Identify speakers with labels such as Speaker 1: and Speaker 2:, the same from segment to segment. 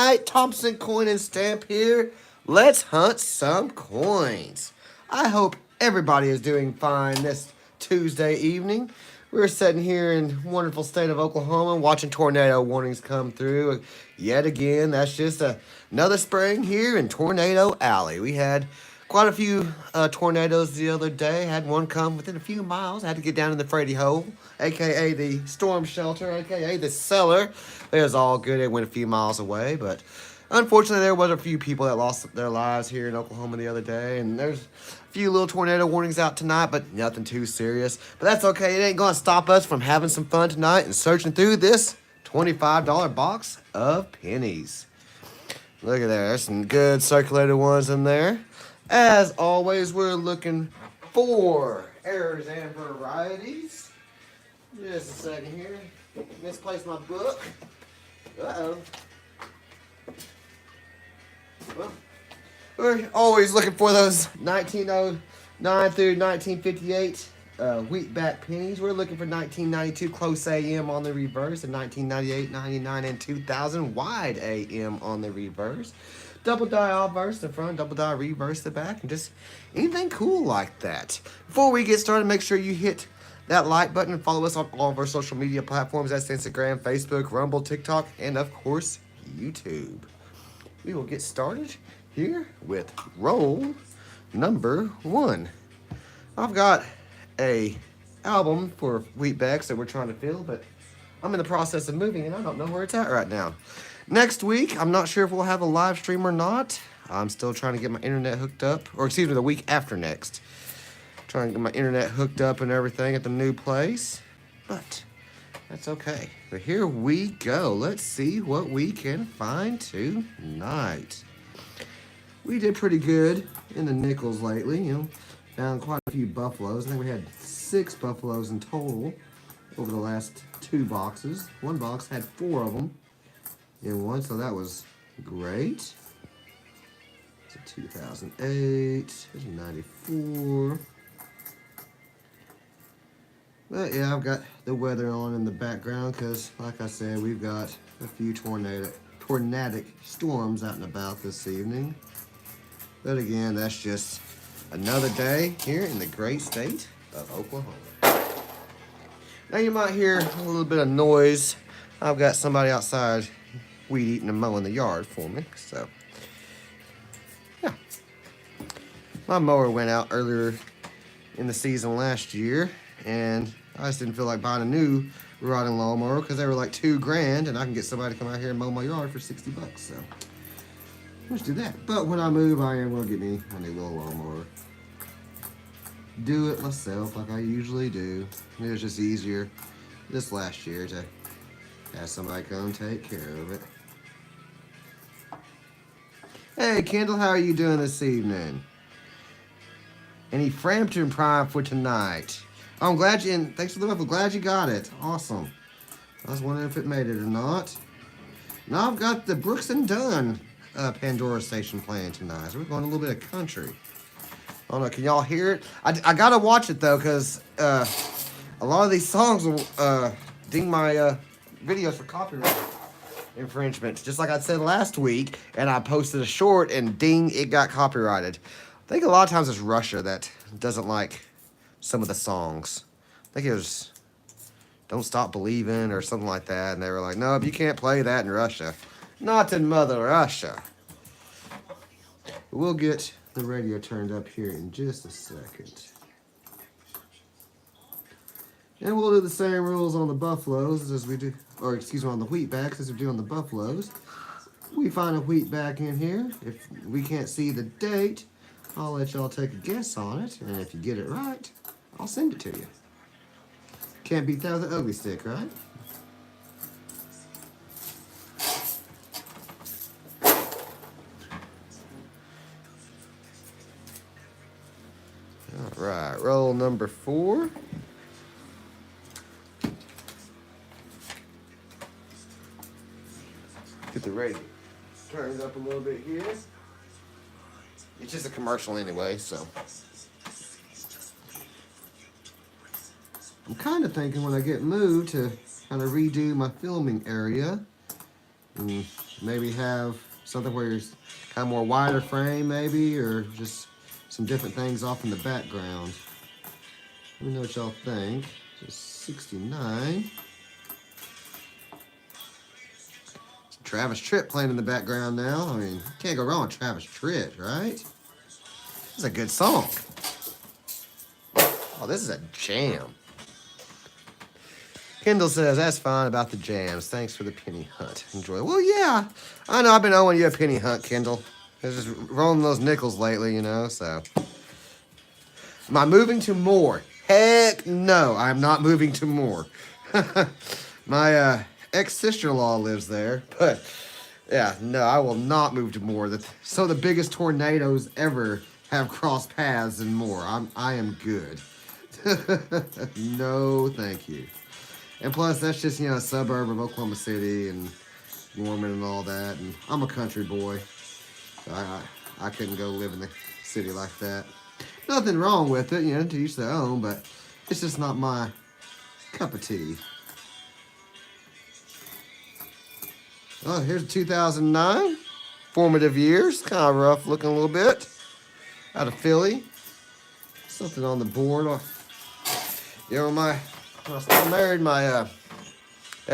Speaker 1: tonight. Thompson Coin and Stamp here. Let's hunt some coins. I hope everybody is doing fine this Tuesday evening. We're sitting here in wonderful state of Oklahoma watching tornado warnings come through. Yet again, that's just another spring here in Tornado Alley. We had quite a few tornadoes the other day. Had one come within a few miles. I had to get down in the Freddy hole, a.k.a. the storm shelter, a.k.a. the cellar. It was all good. It went a few miles away, but unfortunately, there was a few people that lost their lives here in Oklahoma the other day, and there's a few little tornado warnings out tonight, but nothing too serious. But that's okay. It ain't going to stop us from having some fun tonight and searching through this $25 box of pennies. Look at there. There's some good circulated ones in there. As always, we're looking for errors and varieties. Just a second here. Misplaced my book. Uh-oh. Well, we're always looking for those 1909 through 1958 wheatback pennies. We're looking for 1992 close AM on the reverse, and 1998, 99, and 2000 wide AM on the reverse. Double die obverse the front, double die reverse the back, and just anything cool like that. Before we get started, make sure you hit that like button and follow us on all of our social media platforms. That's Instagram, Facebook, Rumble, TikTok, and of course, YouTube. We will get started here with roll number 1. I've got a album for wheatbacks that we're trying to fill, but I'm in the process of moving and I don't know where it's at right now. Next week, I'm not sure if we'll have a live stream or not. I'm still trying to get my internet hooked up, or excuse me, the week after next. Trying to get my internet hooked up and everything at the new place, but that's okay. But here we go. Let's see what we can find tonight. We did pretty good in the nickels lately. You know, found quite a few buffaloes. I think we had 6 buffaloes in total over the last 2 boxes. One box had 4 of them in one, so that was great. It's a 2008. There's a 94. But yeah, I've got the weather on in the background because, like I said, we've got a few tornadic storms out and about this evening. But again, that's just another day here in the great state of Oklahoma. Now you might hear a little bit of noise. I've got somebody outside weed eating and mowing the yard for me. So, yeah. My mower went out earlier in the season last year, and I just didn't feel like buying a new riding lawnmower because they were like $2,000, and I can get somebody to come out here and mow my yard for $60. So let's do that. But when I move, I am gonna get me a new little lawnmower. Do it myself like I usually do. It was just easier this last year to have somebody come take care of it. Hey Kendall, how are you doing this evening? Any Frampton Prime for tonight? I'm glad you, and thanks for the love. I'm glad you got it. Awesome. I was wondering if it made it or not. Now I've got the Brooks and Dunn Pandora Station playing tonight. So we're going a little bit of country. I don't know, can y'all hear it? I gotta watch it though, because a lot of these songs will ding my videos for copyright infringement. Just like I said last week, and I posted a short and ding, it got copyrighted. I think a lot of times it's Russia that doesn't like some of the songs. I think it was Don't Stop Believing or something like that, and they were like, nope, you can't play that in Russia. Not in Mother Russia. We'll get the radio turned up here in just a second. And we'll do the same rules on the buffaloes as we do, or excuse me, on the wheatbacks as we do on the buffaloes. We find a wheatback in here. If we can't see the date, I'll let y'all take a guess on it, and if you get it right, I'll send it to you. Can't beat that with an ugly stick, right? All right, roll number 4. Get the radio turned up a little bit here. It's just a commercial anyway, so. I'm kind of thinking when I get moved to kind of redo my filming area and maybe have something where you're kind of more wider frame maybe, or just some different things off in the background. Let me know what y'all think. Just 69. Travis Tritt playing in the background now. I mean, can't go wrong with Travis Tritt, right? This is a good song. Oh, this is a jam. Kendall says, that's fine about the jams. Thanks for the penny hunt. Enjoy. Well, yeah. I know I've been owing you a penny hunt, Kendall. I was just rolling those nickels lately, you know, so. Am I moving to Moore? Heck no, I'm not moving to Moore. My ex-sister-in-law lives there, but yeah, no, I will not move to Moore. So the biggest tornadoes ever have crossed paths in Moore. I am good. No, thank you. And plus, that's just, you know, a suburb of Oklahoma City and Norman and all that. And I'm a country boy. So I couldn't go live in the city like that. Nothing wrong with it, you know, to each their own, but it's just not my cup of tea. Oh, here's 2009. Formative years. Kind of rough looking a little bit. Out of Philly. Something on the board. You know, when I was still married, my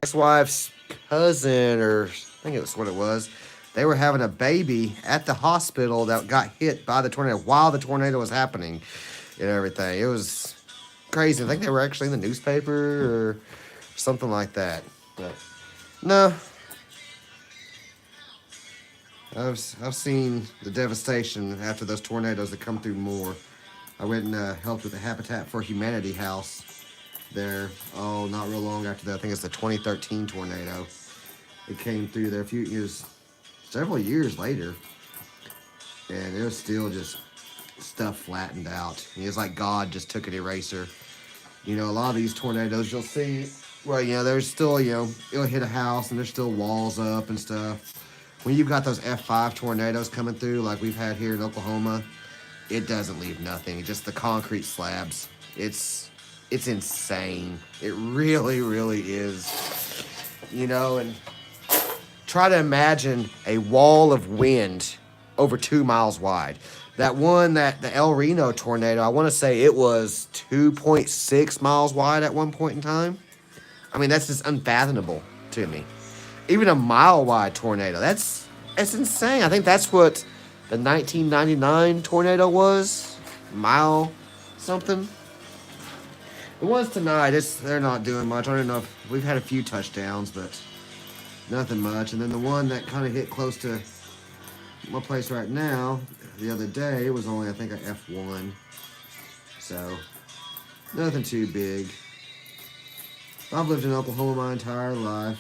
Speaker 1: ex-wife's cousin, or I think it was what it was, they were having a baby at the hospital that got hit by the tornado while the tornado was happening and everything. It was crazy. I think they were actually in the newspaper or something like that. But no. I've seen the devastation after those tornadoes that come through Moore. I went and helped with the Habitat for Humanity house there. Oh, not real long after that. I think it's the 2013 tornado. It came through there several years later, and it was still just stuff flattened out. It was like God just took an eraser. You know, a lot of these tornadoes you'll see where, you know, there's still, you know, it'll hit a house and there's still walls up and stuff. When you've got those F5 tornadoes coming through like we've had here in Oklahoma, it doesn't leave nothing. Just the concrete slabs. It's insane. It really, really is. You know, and try to imagine a wall of wind over 2 miles wide. That one, the El Reno tornado, I want to say it was 2.6 miles wide at one point in time. I mean, that's just unfathomable to me. Even a mile-wide tornado, that's insane. I think that's what the 1999 tornado was. Mile something. The ones tonight, they're not doing much. I don't know if we've had a few touchdowns, but nothing much. And then the one that kind of hit close to my place right now the other day, it was only, I think, a F1. So, nothing too big. I've lived in Oklahoma my entire life,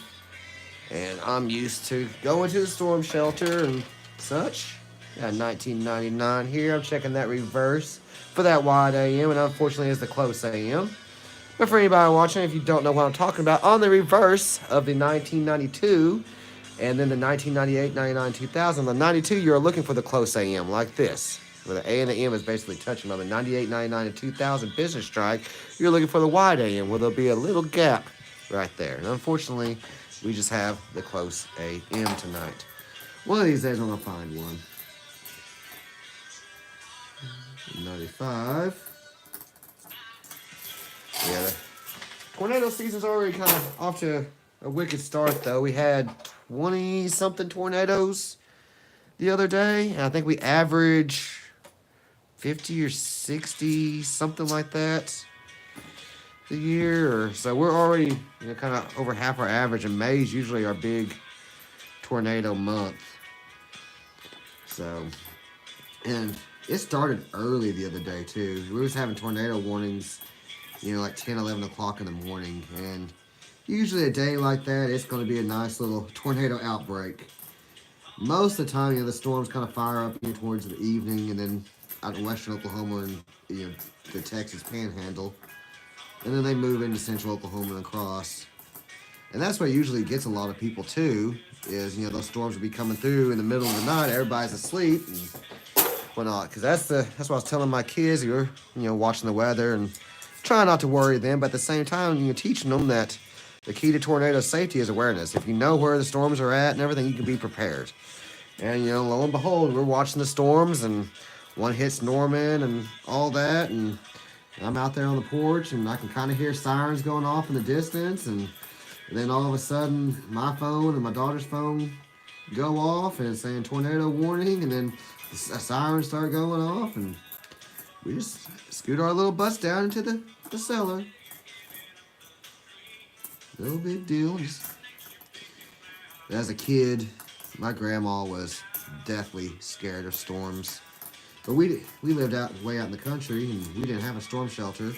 Speaker 1: and I'm used to going to the storm shelter and such. Got 1999 here. I'm checking that reverse for that wide AM, and unfortunately it's the close AM. But for anybody watching, if you don't know what I'm talking about, on the reverse of the 1992 and then the 1998, 99, 2000, the 92, you're looking for the close AM like this, where the A and the M is basically touching. On the 98, 99, and 2000 business strike, you're looking for the wide AM, where there'll be a little gap right there. And unfortunately, we just have the close AM tonight. One of these days, I'm going to find one. 95. Yeah, the tornado season's already kind of off to a wicked start, though. We had 20-something tornadoes the other day, and I think we average 50 or 60, something like that, the year. So we're already, you know, kind of over half our average, and May's usually our big tornado month. So, and it started early the other day, too. We was having tornado warnings, you know, like 10, 11 o'clock in the morning. And usually a day like that, it's going to be a nice little tornado outbreak. Most of the time, you know, the storms kind of fire up towards the evening, and then out in western Oklahoma and, you know, the Texas Panhandle. And then they move into central Oklahoma and across. And that's what usually gets a lot of people, too, is, you know, those storms will be coming through in the middle of the night. Everybody's asleep and whatnot. Because that's what I was telling my kids who were, you know, watching the weather and trying not to worry them. But at the same time, you know, teaching them that the key to tornado safety is awareness. If you know where the storms are at and everything, you can be prepared. And, you know, lo and behold, we're watching the storms, and one hits Norman and all that, and I'm out there on the porch, and I can kind of hear sirens going off in the distance, and then all of a sudden, my phone and my daughter's phone go off, and it's saying tornado warning, and then the sirens start going off, and we just scoot our little butts down into the cellar. No big deal. Just, as a kid, my grandma was deathly scared of storms. But we lived way out in the country, and we didn't have a storm shelter.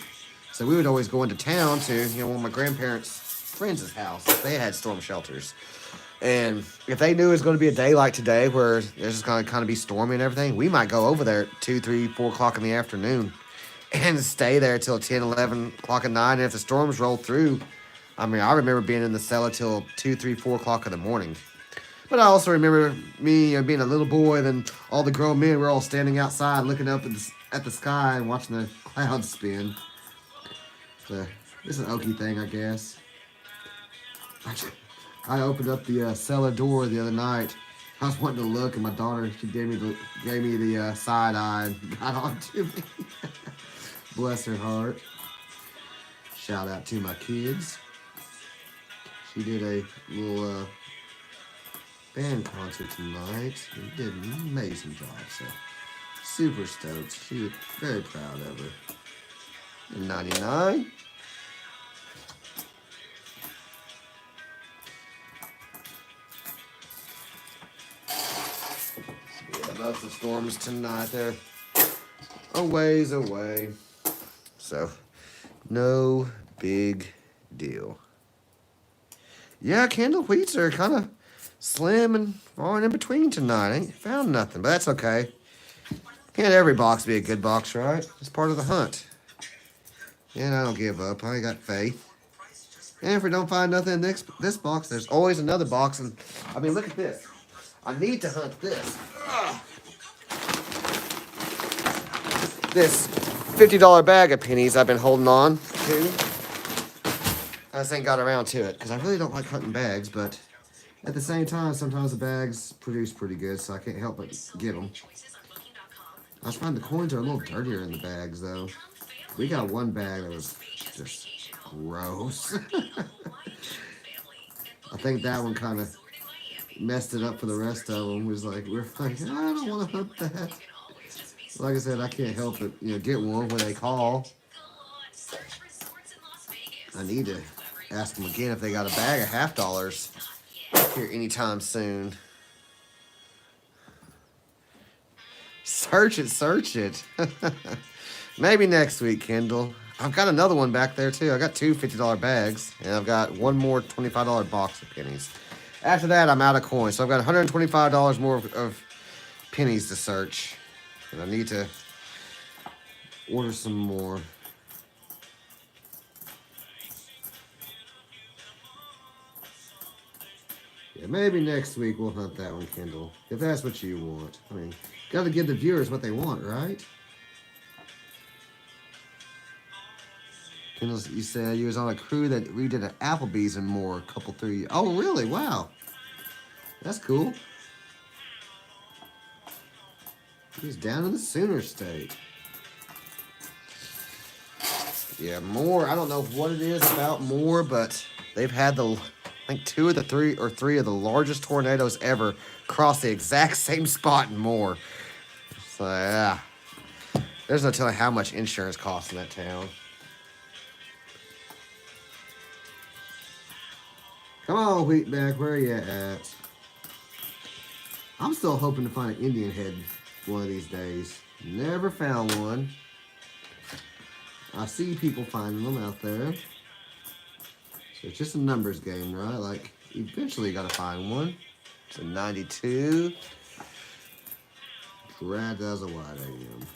Speaker 1: So we would always go into town to, you know, one of my grandparents' friends' house. They had storm shelters. And if they knew it was going to be a day like today where it's just going to kind of be stormy and everything, we might go over there at 2, 3, 4 o'clock in the afternoon and stay there till 10, 11 o'clock at night. And if the storms roll through, I mean, I remember being in the cellar till 2, 3, 4 o'clock in the morning. But I also remember me, you know, being a little boy, and then all the grown men were all standing outside looking up at the sky and watching the clouds spin. So, it's an Okie thing, I guess. I opened up the cellar door the other night. I was wanting to look, and my daughter, she gave me the side eye and got on to me. Bless her heart. Shout out to my kids. She did a little band concert tonight. They did an amazing job, so super stoked. She was very proud of her. And 99. Yeah, that's the storms tonight. They're a ways away. So, no big deal. Yeah, candle wheats are kind of slim and falling in between tonight. I ain't found nothing, but that's okay. Can't every box be a good box, right? It's part of the hunt. And I don't give up. I got faith. And if we don't find nothing in this box, there's always another box. And I mean, look at this. I need to hunt this. Ugh. This $50 bag of pennies I've been holding on to. I just ain't got around to it because I really don't like hunting bags, but at the same time, sometimes the bags produce pretty good, so I can't help but get them. I find the coins are a little dirtier in the bags, though. We got one bag that was just gross. I think that one kind of messed it up for the rest of them. We're like, I don't want to hunt that. Like I said, I can't help it, you know, get one when they call. I need to ask them again if they got a bag of $50 here anytime soon. Search it. Maybe next week, Kendall. I've got another one back there, too. I got two $50 bags, and I've got one more $25 box of pennies. After that, I'm out of coins, so I've got $125 more of pennies to search. And I need to order some more. Yeah, maybe next week we'll hunt that one, Kendall. If that's what you want. I mean, got to give the viewers what they want, right? Kendall, you said you was on a crew that we did at Applebee's and more a couple, 3 years. Oh, really? Wow. That's cool. He's down in the Sooner State. Yeah, Moore. I don't know what it is about Moore, but they've had I think 2 of the 3 of the largest tornadoes ever cross the exact same spot in Moore. So yeah, there's no telling how much insurance costs in that town. Come on, Wheatback, where are you at? I'm still hoping to find an Indian head one of these days. Never found one. I see people finding them out there. So it's just a numbers game, right? Like, eventually you gotta find one. It's a 92. Grab that as a wide AM.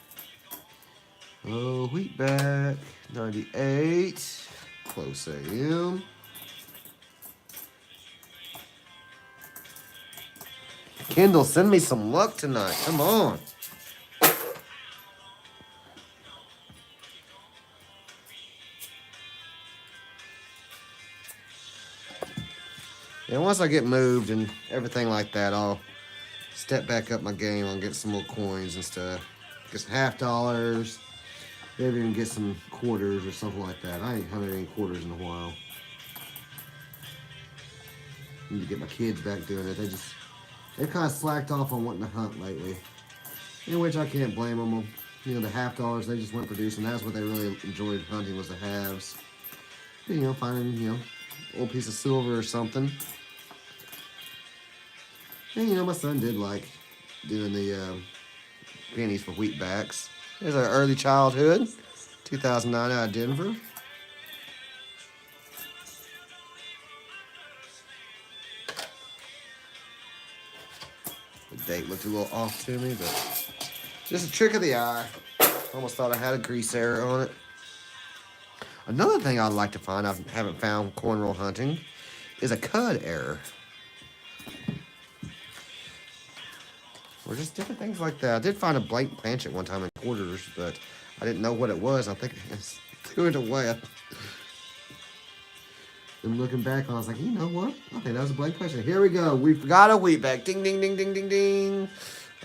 Speaker 1: Oh, Wheatback. 98. Close AM. Kendall, send me some luck tonight. Come on. And once I get moved and everything like that, I'll step back up my game. I'll get some more coins and stuff. Get some $50. Maybe even get some quarters or something like that. I ain't hunted any quarters in a while. Need to get my kids back doing it. They've kind of slacked off on wanting to hunt lately. In which I can't blame them. You know, the $50 they just weren't producing. That's what they really enjoyed hunting, was the halves. You know, finding, you know, old piece of silver or something. And, you know, my son did like doing the pennies for wheatbacks. There's our early childhood, 2009 out of Denver. The date looked a little off to me, but just a trick of the eye. Almost thought I had a grease error on it. Another thing I'd like to find, I haven't found coin roll hunting, is a cud error. Or just different things like that. I did find a blank planchet one time in quarters, but I didn't know what it was. I think I threw it away. And looking back, I was like, you know what? I think that was a blank planchet. Here we go. We've got a wheatback. Ding, ding, ding, ding, ding, ding.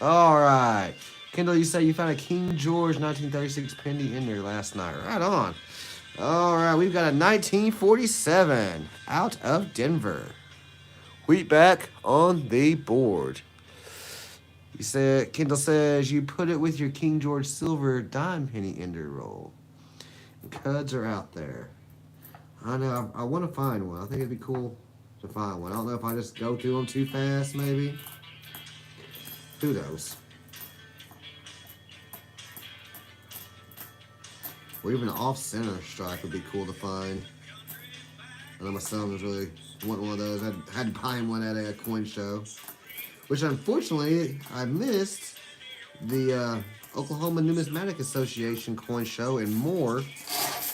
Speaker 1: All right. Kendall, you say you found a King George 1936 penny in there last night. Right on. All right. We've got a 1947 out of Denver. Wheatback on the board. You said, Kendall says, you put it with your King George Silver dime penny ender roll. And cuds are out there. I know, I want to find one. I think it'd be cool to find one. I don't know if I just go through them too fast, maybe. Who knows? Or even an off-center strike would be cool to find. I know my son was really wanting one of those. I had to buy him one at a coin show. Which, unfortunately, I missed the Oklahoma Numismatic Association coin show and more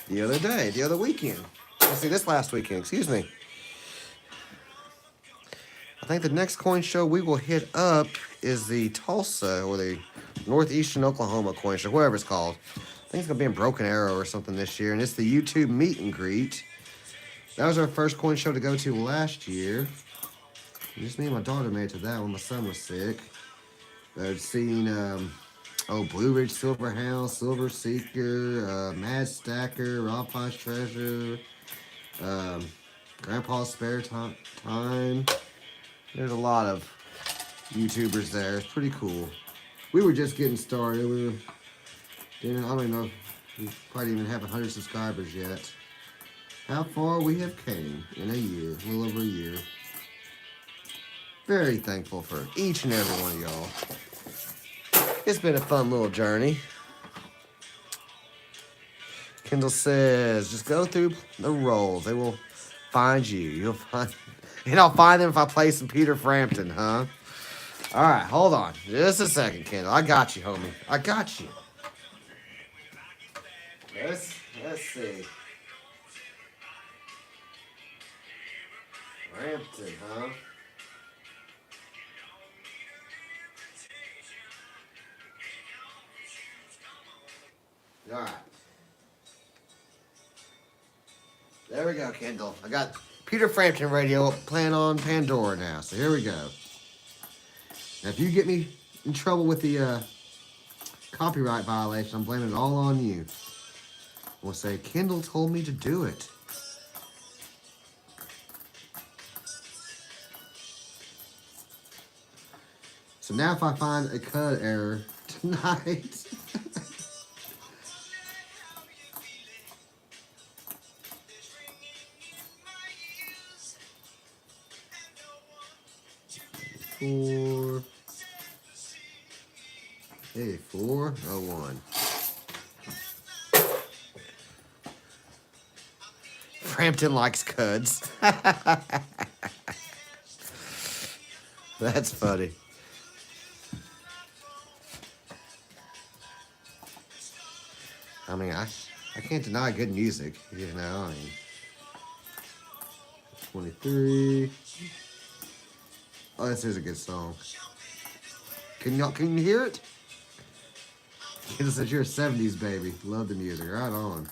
Speaker 1: the other weekend. Let's see, this last weekend, excuse me. I think the next coin show we will hit up is the Tulsa, or the Northeastern Oklahoma coin show, whatever it's called. I think it's going to be in Broken Arrow or something this year, and it's the YouTube meet and greet. That was our first coin show to go to last year. Just me and my daughter made it to that when my son was sick. I've seen, Blue Ridge Silver Hound, Silver Seeker, Mad Stacker, Raw Pie's Treasure, Grandpa's Spare Time. There's a lot of YouTubers there. It's pretty cool. We were just getting started. I don't even know if we probably even have 100 subscribers yet. How far we have came in a year, a little over a year. Very thankful for each and every one of y'all. It's been a fun little journey. Kendall says, just go through the rolls. They will find you. And I'll find them if I play some Peter Frampton, huh? All right, hold on. Just a second, Kendall. I got you, homie. I got you. Let's see. Frampton, huh? All right. There we go, Kendall. I got Peter Frampton radio playing on Pandora now. So here we go. Now, if you get me in trouble with the copyright violation, I'm blaming it all on you. We'll say, Kendall told me to do it. So now if I find a cud error tonight... Four. Hey, 401. Frampton likes cuds. That's funny. I mean, I can't deny good music, you know. I mean, 23. Oh, this is a good song. Can you hear it? It says you're a 70s baby. Love the music. Right on.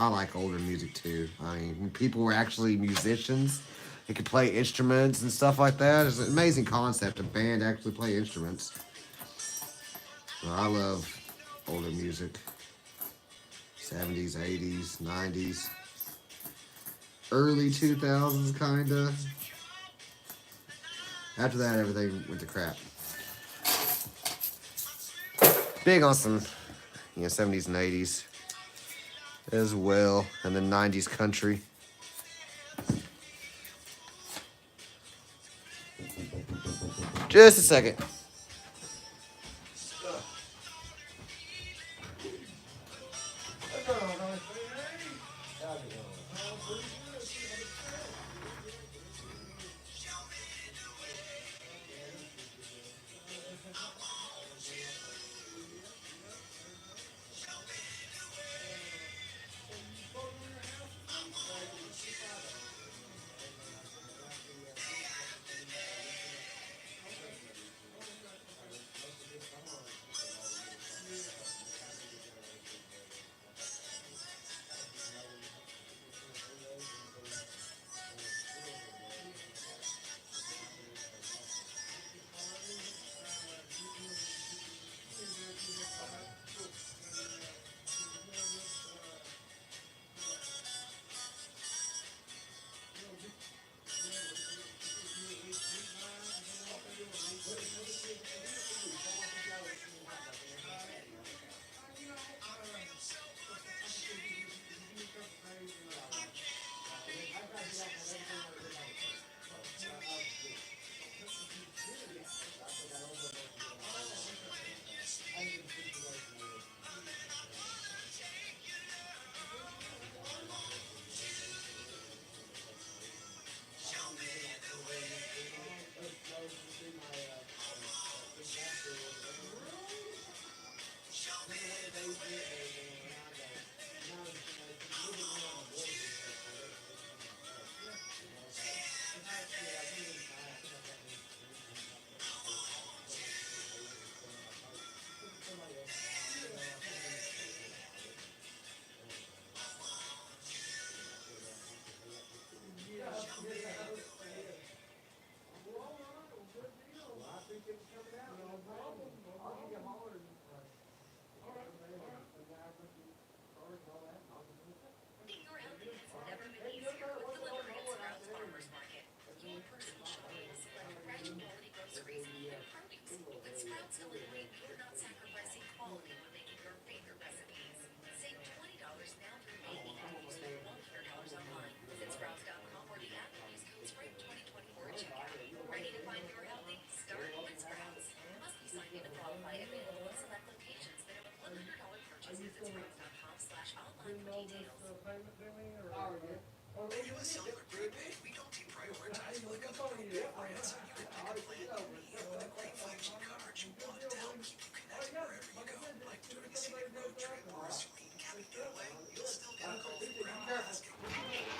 Speaker 1: I like older music too. I mean, when people were actually musicians, they could play instruments and stuff like that. It's an amazing concept. A band actually play instruments. Well, I love older music. 70s, 80s, 90s. Early 2000s, kinda. After that, everything went to crap. Big on some, 70s and 80s as well, and then 90s country. Just a second.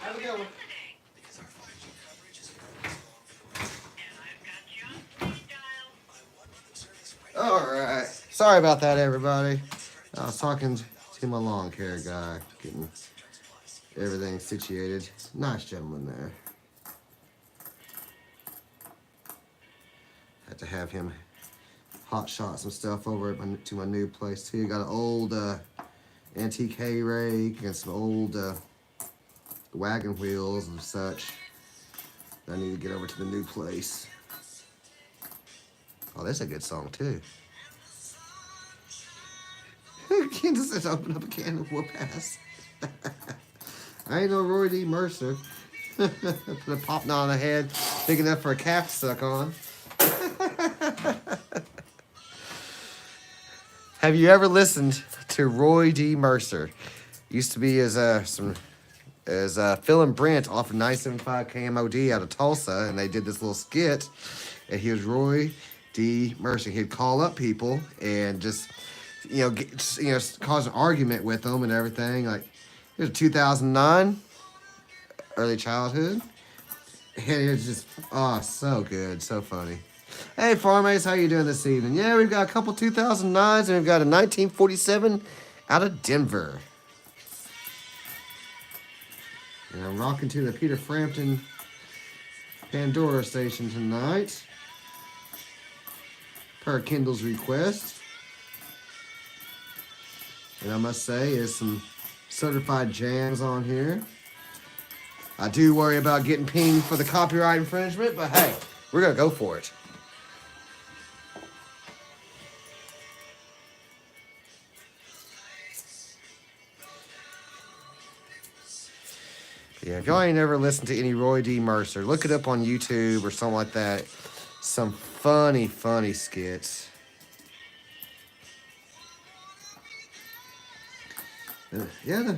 Speaker 1: Have a good one. Alright. Sorry about that, everybody. I was talking to my lawn care guy, getting everything situated. Nice gentleman there. Had to have him hot shot some stuff over at to my new place too. Got an old antique hay rake and some old wagon wheels and such. I need to get over to the new place. Oh, that's a good song too. Kansas has opened up a can of whoop ass. I ain't no Roy D. Mercer. Put a pop knot on the head, big enough for a calf to suck on. Have you ever listened to Roy D. Mercer? Used to be as Phil and Brent off of 975 KMOD out of Tulsa, and they did this little skit, and he was Roy D. Mercer. He'd call up people and just, cause an argument with them and everything. Like, here's 2009, early childhood, and it was just, so good, so funny. Hey, Farmates, how you doing this evening? Yeah, we've got a couple 2009s, and we've got a 1947 out of Denver. And I'm rocking to the Peter Frampton Pandora station tonight, per Kendall's request. And I must say, is some certified jams on here. I do worry about getting pinged for the copyright infringement, but hey, we're going to go for it. Yeah, if y'all ain't ever listened to any Roy D. Mercer, look it up on YouTube or something like that. Some funny, funny skits. Yeah, the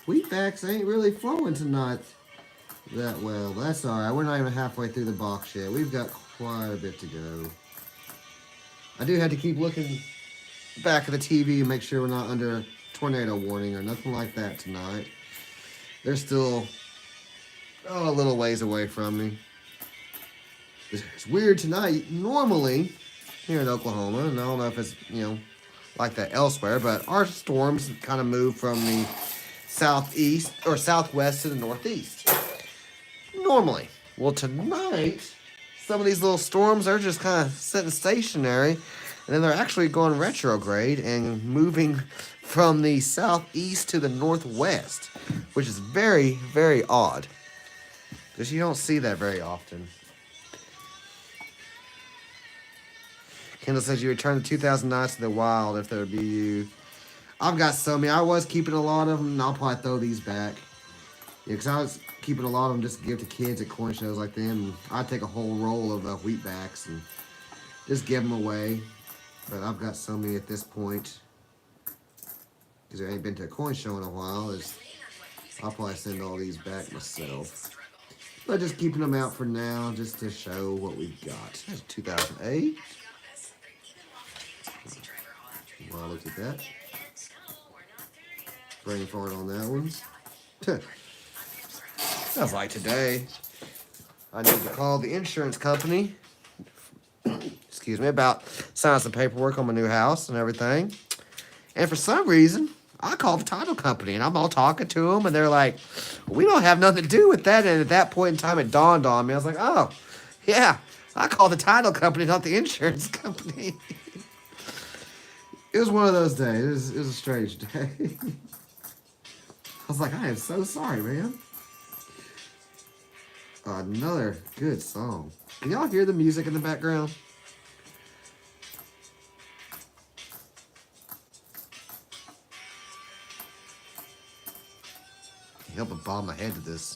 Speaker 1: wheatbacks ain't really flowing tonight that well. That's all right. We're not even halfway through the box yet. We've got quite a bit to go. I do have to keep looking back at the TV and make sure we're not under a tornado warning or nothing like that tonight. They're still a little ways away from me. It's weird tonight. Normally, here in Oklahoma, and I don't know if it's, like that elsewhere, but our storms kind of move from the southeast or southwest to the northeast. Normally. Well, tonight, some of these little storms are just kind of sitting stationary, and then they're actually going retrograde and moving from the southeast to the northwest, which is very, very odd, because you don't see that very often. Kendall says you return the 2000 Nights to the Wild if there be you. I've got so many. I was keeping a lot of them, and I'll probably throw these back. Yeah, because I was keeping a lot of them just to give to kids at corn shows like them. And I'd take a whole roll of wheatbacks and just give them away. But I've got so many at this point, because I ain't been to a coin show in a while. I'll probably send all these back myself. But just keeping them out for now, just to show what we've got. That's 2008. Well, I looked at that. Brain fart on that one. Sounds like today. I need to call the insurance company, excuse me, about signing some paperwork on my new house and everything. And for some reason, I called the title company, and I'm all talking to them, and they're like, we don't have nothing to do with that. And at that point in time, it dawned on me. I was like, oh, yeah, I called the title company, not the insurance company. It was one of those days. It was a strange day. I was like, I am so sorry, man. Another good song. Can y'all hear the music in the background? Can't help but bob my head to this.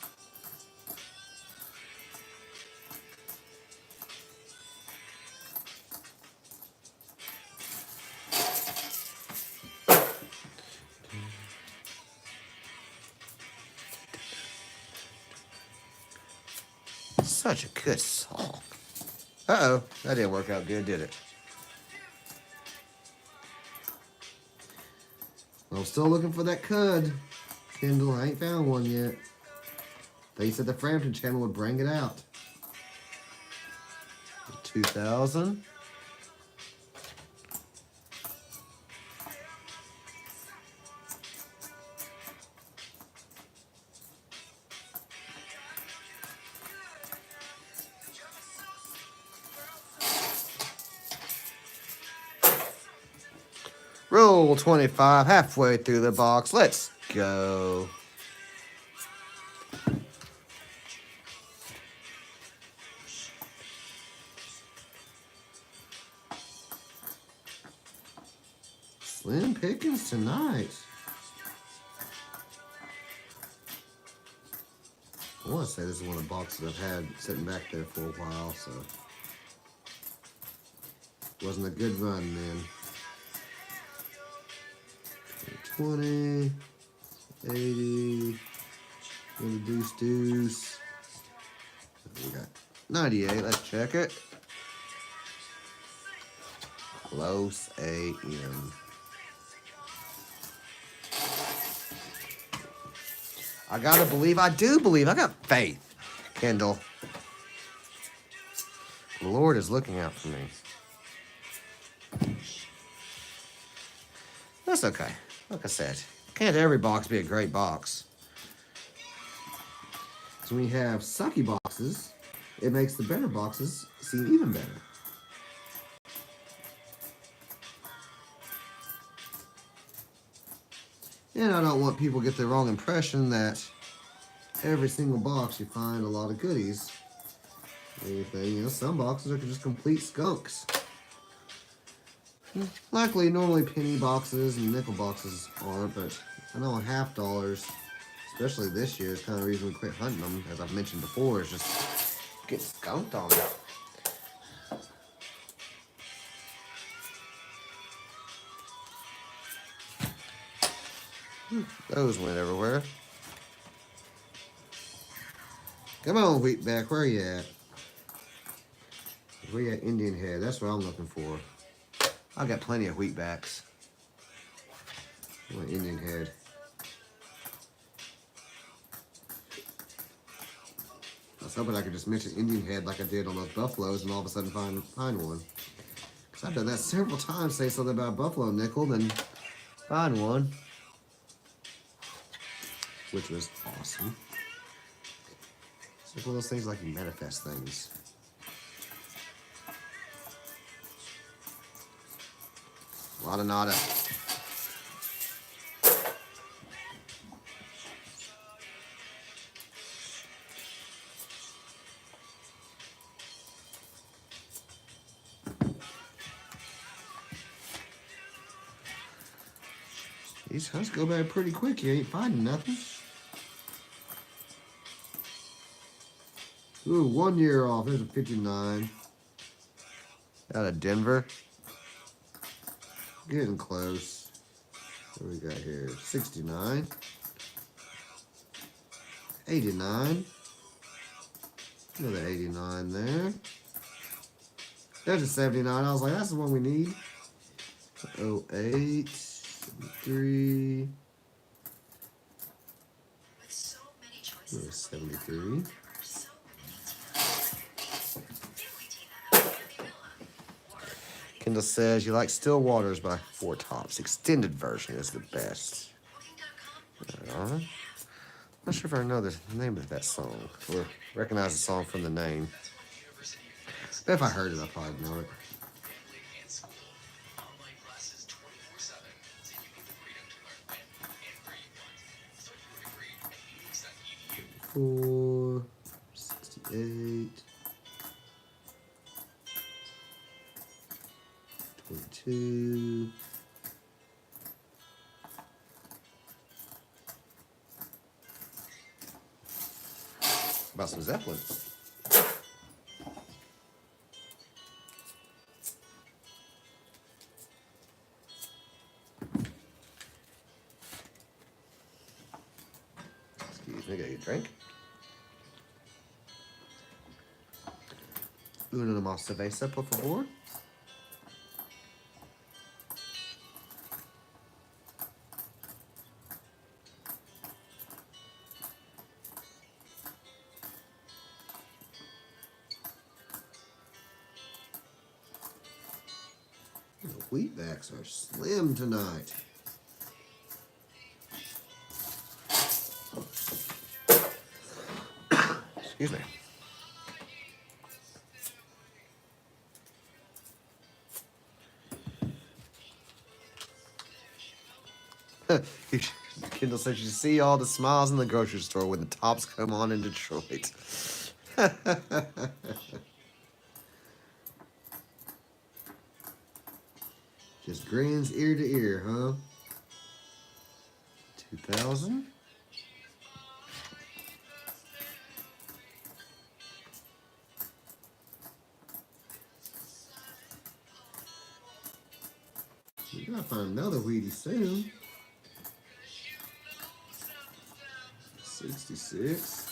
Speaker 1: Such a good song. Uh-oh. That didn't work out good, did it? I'm still looking for that cud. Kendall, I ain't found one yet. They said the Frampton channel would bring it out. 2000. Roll 25, halfway through the box. Let's go. Slim pickings tonight. I want to say this is one of the boxes I've had sitting back there for a while, so wasn't a good run then. 20, 80, deuce. We got 98, let's check it. Close AM. I gotta believe, I do believe, I got faith, Kendall. The Lord is looking out for me. That's okay. Like I said, can't every box be a great box. when we have sucky boxes, it makes the better boxes seem even better. And I don't want people to get the wrong impression that every single box you find a lot of goodies. Anything, you know, some boxes are just complete skunks. Luckily, normally penny boxes and nickel boxes aren't, but I know on half dollars, especially this year, is kind of the reason we quit hunting them, as I've mentioned before, is just get skunked on it. Those went everywhere. Come on, Wheatback, where are you at? Where you at, Indian Head? That's what I'm looking for. I've got plenty of Wheatbacks. I want Indian Head. I was hoping I could just mention Indian Head like I did on those buffaloes and all of a sudden find one. Because I've done that several times, say something about buffalo nickel, then find one. Which was awesome. It's like one of those things like you manifest things. A lot of nada. These hunts go by pretty quick. You ain't finding nothing. Ooh, 1 year off. There's a 59. Out of Denver. Getting close. What do we got here? 69. 89. Another 89 there. There's a 79. I was like, that's the one we need. 08. 73. 73. Kendall says you like Still Waters by Four Tops. Extended version is the best. I'm not sure if I know the name of that song or recognize the song from the name. But if I heard it, I probably know it. Four, 68, 22. About some Zeppelin. Excuse me, get a drink. Una más cerveza, por favor. The wheatbacks are slim tonight. Excuse me. Kendall says you see all the smiles in the grocery store when the tops come on in Detroit. Just grins ear to ear, huh? 2000. We gotta find another Wheatie soon. 66.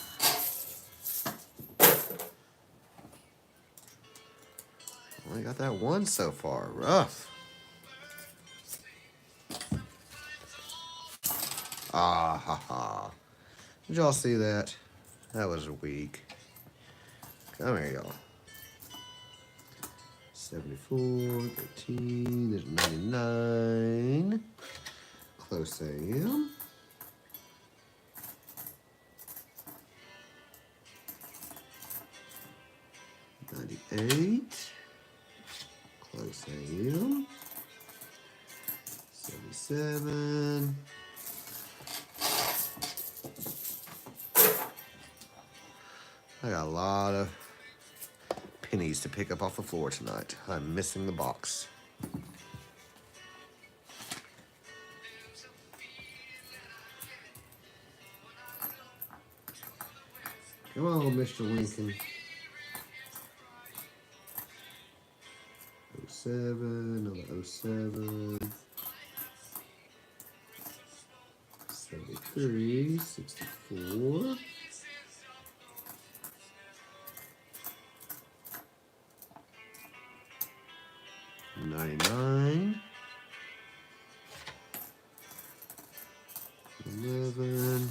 Speaker 1: Only got that one so far. Rough. Ah ha ha. Did y'all see that? That was weak. Come here, y'all. 74, 13, there's 99. Close AM. 68. Close AM. 77. I got a lot of pennies to pick up off the floor tonight. I'm missing the box. Come on, Mr. Lincoln. 07, another 07. 73, 64. 99. 11.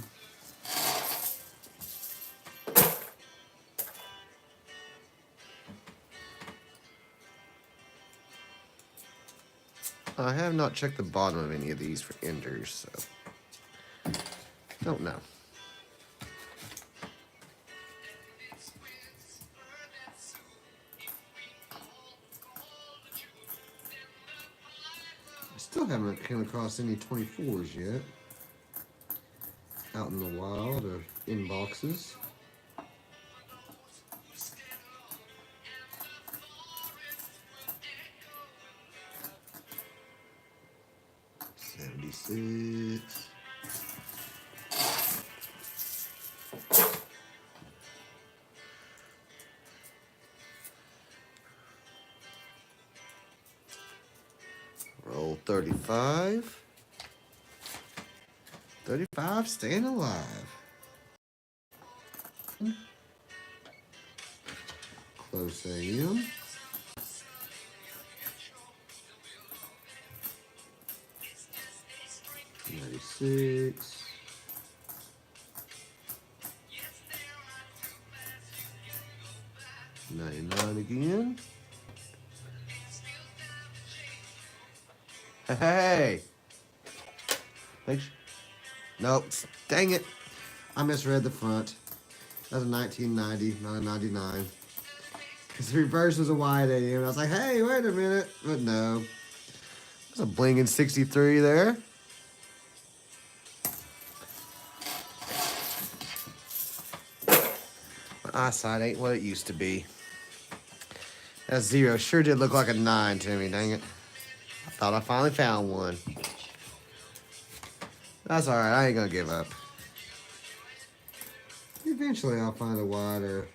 Speaker 1: I have not checked the bottom of any of these for enders, so don't know. I still haven't come across any 24s yet. Out in the wild or in boxes. $76. Roll 35. 35, staying alive. Close AM. 96. 99 again. Hey! Thanks. Nope. Dang it. I misread the front. That's a 1990, not a 99. Because the reverse was a wide AM. I was like, hey, wait a minute. But no. There's a blinging 63 there. My eyesight ain't what it used to be. That 0 sure did look like a 9 to me, dang it. I thought I finally found one. That's alright, I ain't gonna give up. Eventually I'll find a wider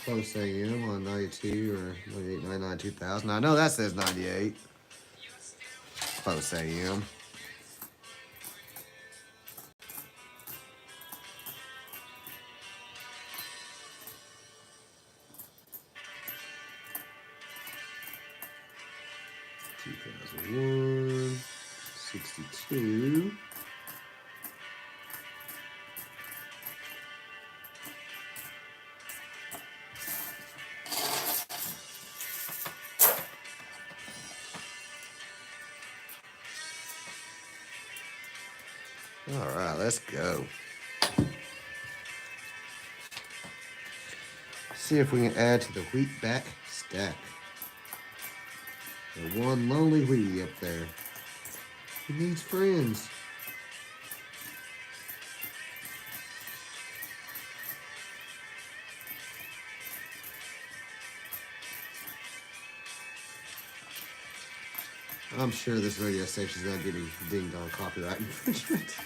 Speaker 1: close AM on 92 or 98, 99, 2000. I know that says 98. Close AM. $2001, 62. All right, let's go. See if we can add to the wheatback stack. The one lonely Wheatie up there. He needs friends. I'm sure this radio station's gonna get me dinged on copyright infringement.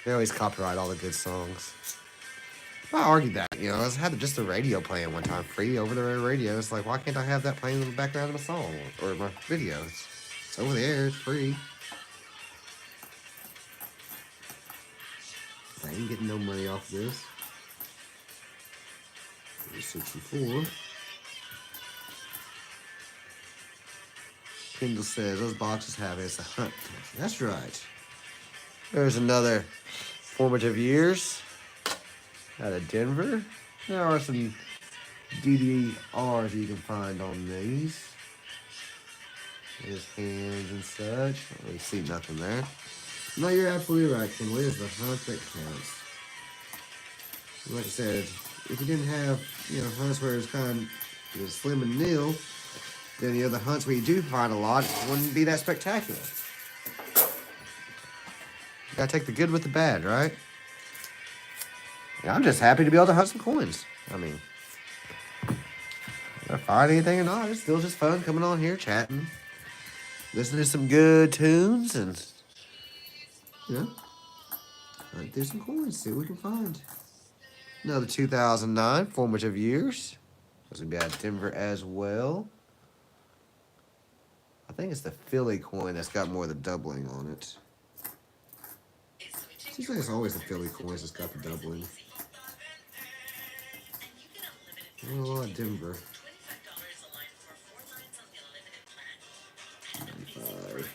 Speaker 1: They always copyright all the good songs. I argued that, you know, I had just the radio playing one time, free over the radio. It's like, why can't I have that playing in the background of my song or my video? It's over the air, it's free. I ain't getting no money off this. 64. Kendall says those boxes have it's a hunt. That's right. There's another formative years out of Denver. There are some DDRs you can find on these. There's hands and such. I don't really see nothing there. No, you're absolutely right, Kendall. It's the hunt that counts. Like I said, if you didn't have, hunts where it's kind of slim and nil, then the other hunts where you do find a lot wouldn't be that spectacular. You gotta take the good with the bad, right? Yeah, I'm just happy to be able to hunt some coins. I mean, if I find anything or not, it's still just fun coming on here, chatting, listening to some good tunes, and, hunt through some coins, see what we can find. Another 2009 formative years. It's gonna be out of Denver as well. I think it's the Philly coin that's got more of the doubling on it. Seems like it's always the Philly coins that's got the doubling. Oh, Denver. 95.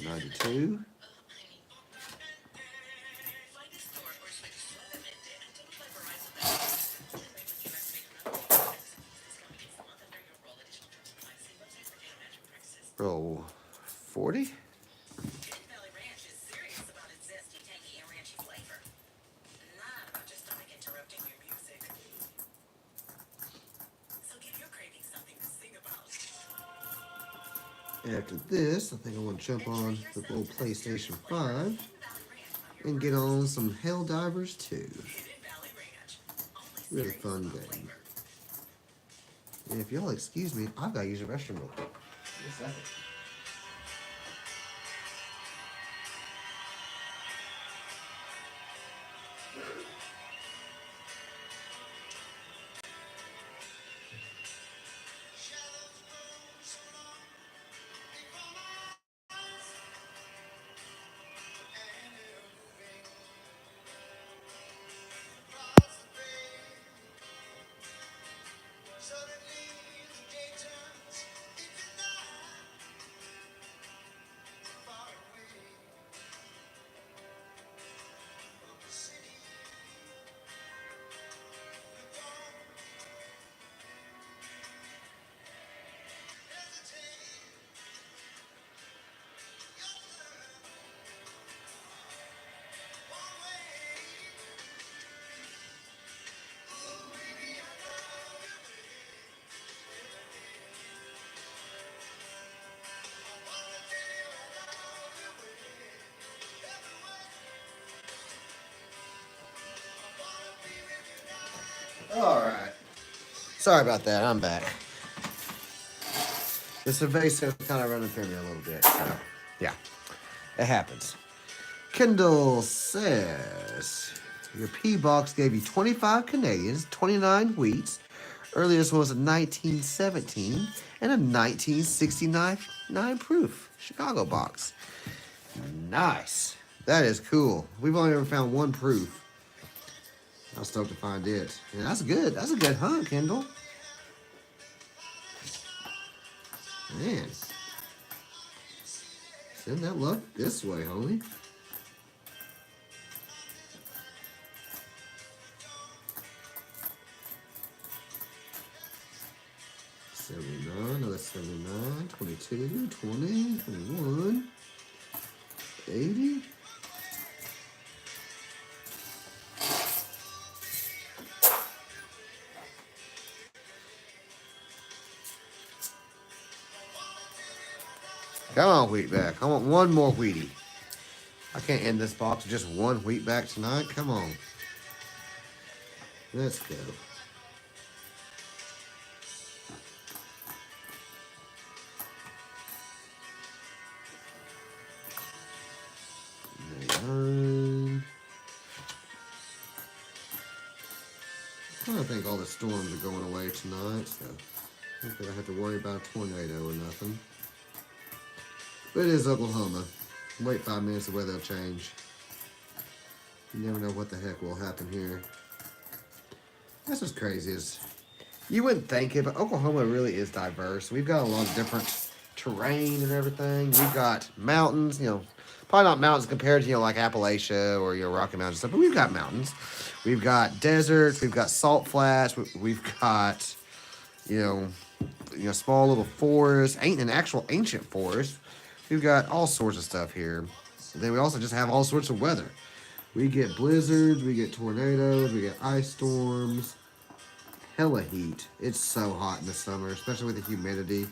Speaker 1: 92. Roll 40. After this, I think I want to jump on the old PlayStation 5 and get on some Helldivers 2. Really fun game. And if y'all excuse me, I've got to use the restroom real quick. Just a second. All right. Sorry about that. I'm back. This evasive kind of running through me a little bit. So, yeah, it happens. Kendall says, your P box gave you 25 Canadians, 29 wheats. Earliest was a 1917 and a 1969 proof Chicago box. Nice. That is cool. We've only ever found one proof. I was stoked to find it. Yeah, that's good. That's a good hunt, Kendall. Man. Send that luck this way, homie. Another 79, 22, 20, 21, 80. Come on, Wheatback. I want one more Wheatie. I can't end this box with just one Wheatback tonight. Come on. Let's go. I think all the storms are going away tonight, so I don't think I have to worry about a tornado or nothing. But it is Oklahoma. Wait 5 minutes, the weather will change. You never know what the heck will happen here. That's what's crazy is, you wouldn't think it, but Oklahoma really is diverse. We've got a lot of different terrain and everything. We've got mountains, probably not mountains compared to, like Appalachia or, Rocky Mountains and stuff, but we've got mountains. We've got deserts, we've got salt flats, we've got, small little forests, ain't an actual ancient forest. We've got all sorts of stuff here. Then we also just have all sorts of weather. We get blizzards, we get tornadoes, we get ice storms, hella heat. It's so hot in the summer, especially with the humidity.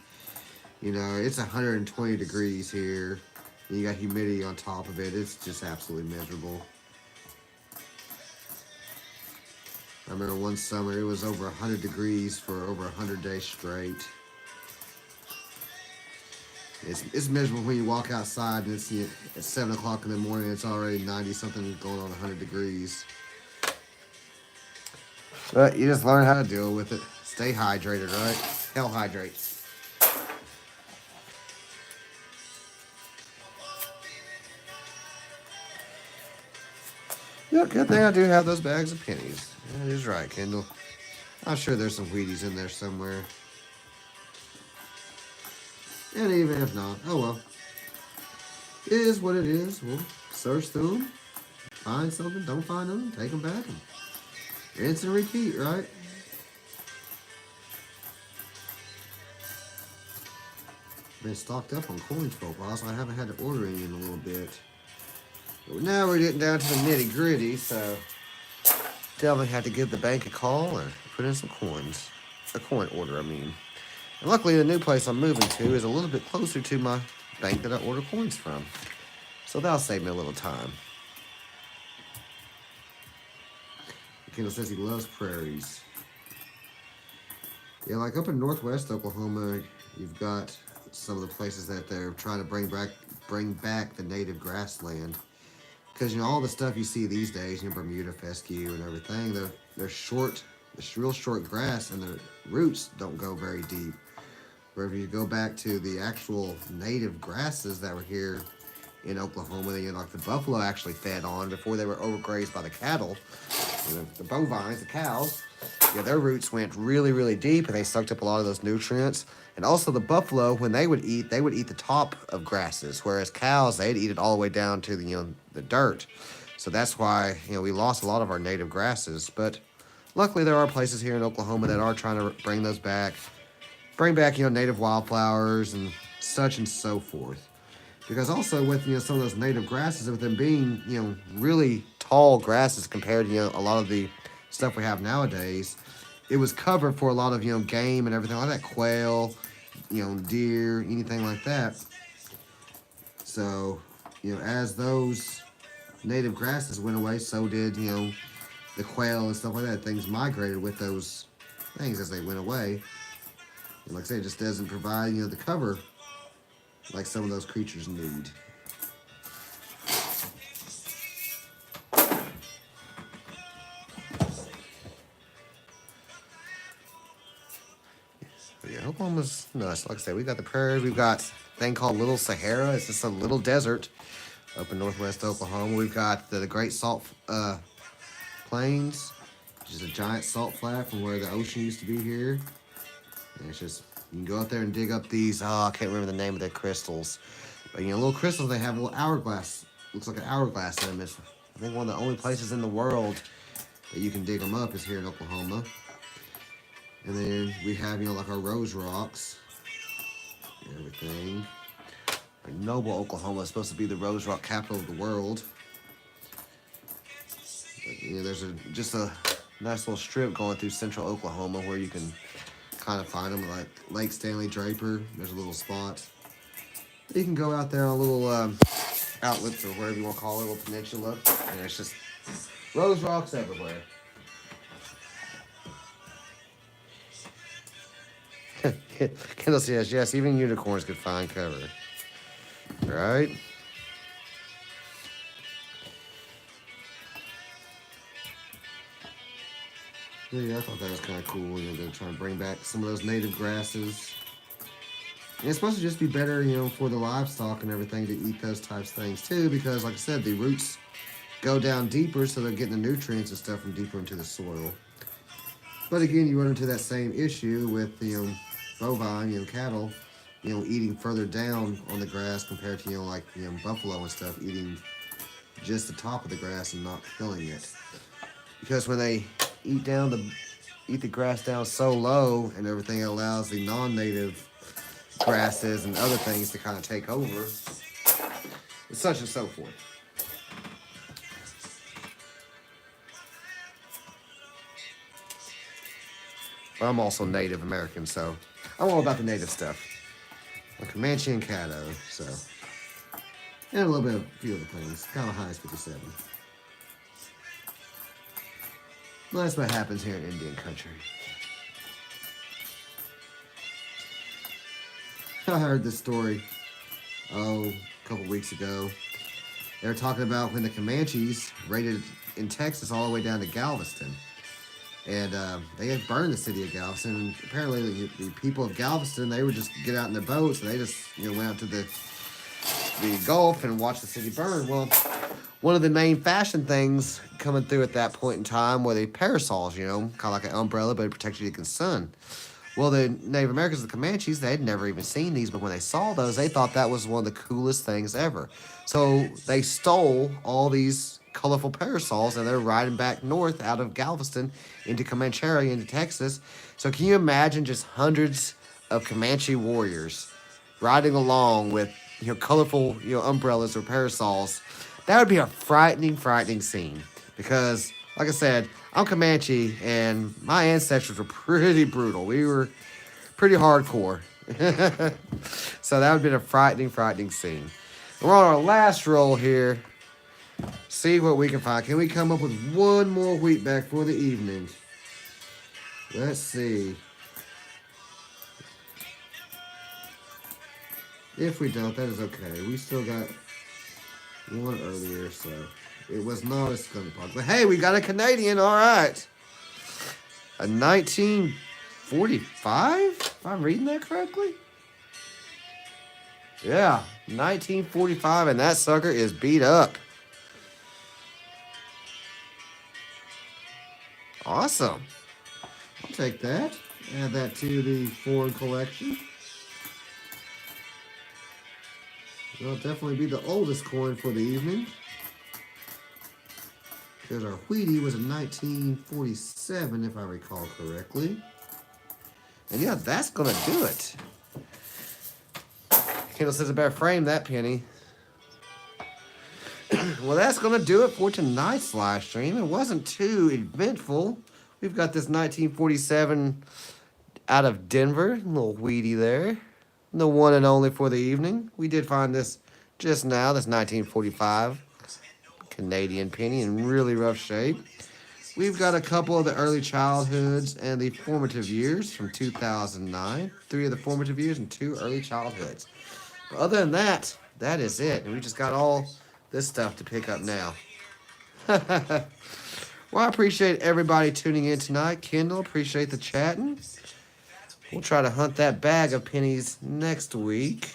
Speaker 1: You know, it's 120 degrees here. And you got humidity on top of it. It's just absolutely miserable. I remember one summer it was over 100 degrees for over 100 days straight. It's miserable when you walk outside and it's at 7 o'clock in the morning. It's already 90 something going on 100 degrees. But you just learn how to deal with it. Stay hydrated, right? Hell hydrate. Yeah, good thing I do have those bags of pennies. That is right, Kendall. I'm sure there's some Wheaties in there somewhere. And even if not, oh well. It is what it is. We'll search through them, find something, don't find them, take them back, and rinse and repeat, right? Been stocked up on coins for a while, so I haven't had to order any in a little bit. But now we're getting down to the nitty gritty, so definitely have to give the bank a call or put in some coins. A coin order, I mean. And luckily, the new place I'm moving to is a little bit closer to my bank that I order coins from. So that'll save me a little time. Kendall says he loves prairies. Yeah, like up in northwest Oklahoma, you've got some of the places that they're trying to bring back the native grassland. Because, you know, all the stuff you see these days, you know, Bermuda fescue and everything, they're short, it's real short grass, and the roots don't go very deep. Where if you go back to the actual native grasses that were here in Oklahoma, you know, like the buffalo actually fed on before they were overgrazed by the cattle, you know, the bovines, the cows, yeah, their roots went really, really deep, and they sucked up a lot of those nutrients. And also the buffalo, when they would eat the top of grasses, whereas cows, they'd eat it all the way down to the, you know, the dirt. So that's why, you know, we lost a lot of our native grasses. But luckily there are places here in Oklahoma that are trying to bring those back. Bring back, you know, native wildflowers and such and so forth. Because also with, you know, some of those native grasses, with them being, you know, really tall grasses compared to, you know, a lot of the stuff we have nowadays, it was covered for a lot of, you know, game and everything like that, quail, you know, deer, anything like that. So, you know, as those native grasses went away, so did, you know, the quail and stuff like that. Things migrated with those things as they went away. And like I say, it just doesn't provide, you know, the cover like some of those creatures need. But yeah, Oklahoma's nuts. Like I said, we got the prairies. We've got a thing called Little Sahara. It's just a little desert up in northwest Oklahoma. We've got the Great Salt Plains, which is a giant salt flat from where the ocean used to be here. And it's just, you can go out there and dig up these, I can't remember the name of the crystals. But, you know, little crystals, they have a little hourglass. Looks like an hourglass in them. It's, I think, one of the only places in the world that you can dig them up is here in Oklahoma. And then we have, you know, like our rose rocks and everything. Noble, Oklahoma is supposed to be the rose rock capital of the world. But, you know, there's just a nice little strip going through central Oklahoma where you can kind of find them, like Lake Stanley Draper. There's a little spot. You can go out there on a little outlets or whatever you want to call it, a little peninsula, and there's just rose rocks everywhere. Kendall says, yes, even unicorns could find cover. Right? Yeah, I thought that was kind of cool. You know, they're trying to bring back some of those native grasses. And it's supposed to just be better, you know, for the livestock and everything to eat those types of things too, because like I said, the roots go down deeper, so they're getting the nutrients and stuff from deeper into the soil. But again, you run into that same issue with, you know, bovine, you know, cattle, you know, eating further down on the grass compared to, you know, like, you know, buffalo and stuff eating just the top of the grass and not killing it. Because when they eat the grass down so low and everything, it allows the non-native grasses and other things to kind of take over. such and so forth. But I'm also Native American, so I'm all about the native stuff. Like Comanche and Caddo, so. And a little bit of a few other things. Kind of high as 57. Well, that's what happens here in Indian country. I heard this story, a couple weeks ago. They were talking about when the Comanches raided in Texas all the way down to Galveston. And they had burned the city of Galveston. And apparently the people of Galveston, they would just get out in their boats and they just went out to the Gulf and watch the city burn. Well, one of the main fashion things coming through at that point in time were the parasols, kind of like an umbrella, but it protects you against sun. Well, the Native Americans, the Comanches, they had never even seen these, but when they saw those, they thought that was one of the coolest things ever. So they stole all these colorful parasols, and they're riding back north out of Galveston into Comanche into Texas. So can you imagine just hundreds of Comanche warriors riding along with colorful umbrellas or parasols? That would be a frightening scene, because like I said, I'm Comanche and my ancestors were pretty brutal. We were pretty hardcore. So that would have been a frightening scene. And we're on our last roll here. See what we can find. Can we come up with one more wheatback for the evening? Let's see. If we don't, that is okay. We still got one earlier, so it was not a skunk pop. But hey, we got a Canadian, all right. A 1945, if I'm reading that correctly. Yeah, 1945, and that sucker is beat up. Awesome. I'll take that. Add that to the foreign collection. It'll definitely be the oldest coin for the evening, because our Wheatie was in 1947, if I recall correctly. And yeah, that's going to do it. Kendall says I better frame that penny. Well, that's going to do it for tonight's live stream. It wasn't too eventful. We've got this 1947 out of Denver, little Wheatie there. The one and only for the evening. We did find this just now, this 1945 Canadian penny in really rough shape. We've got a couple of the early childhoods and the formative years from 2009. 3 of the formative years and 2 early childhoods. But other than that, that is it. And we just got all this stuff to pick up now. Well, I appreciate everybody tuning in tonight. Kendall, appreciate the chatting. We'll try to hunt that bag of pennies next week.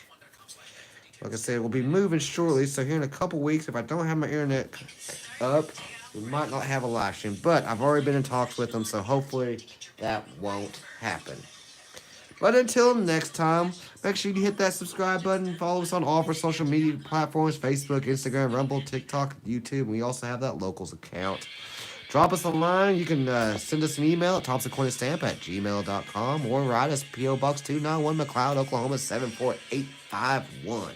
Speaker 1: Like I said, we'll be moving shortly, so here in a couple weeks, if I don't have my internet up, we might not have a live stream. But I've already been in talks with them, so hopefully that won't happen. But until next time, make sure you hit that subscribe button. Follow us on all of our social media platforms, Facebook, Instagram, Rumble, TikTok, YouTube. And we also have that Locals account. Drop us a line. You can send us an email at thompsoncoinandstamp@gmail.com or write us P.O. Box 291, Mcloud, Oklahoma 74851.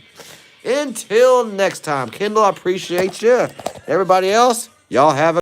Speaker 1: Until next time, Kendall, I appreciate you. Everybody else, y'all have a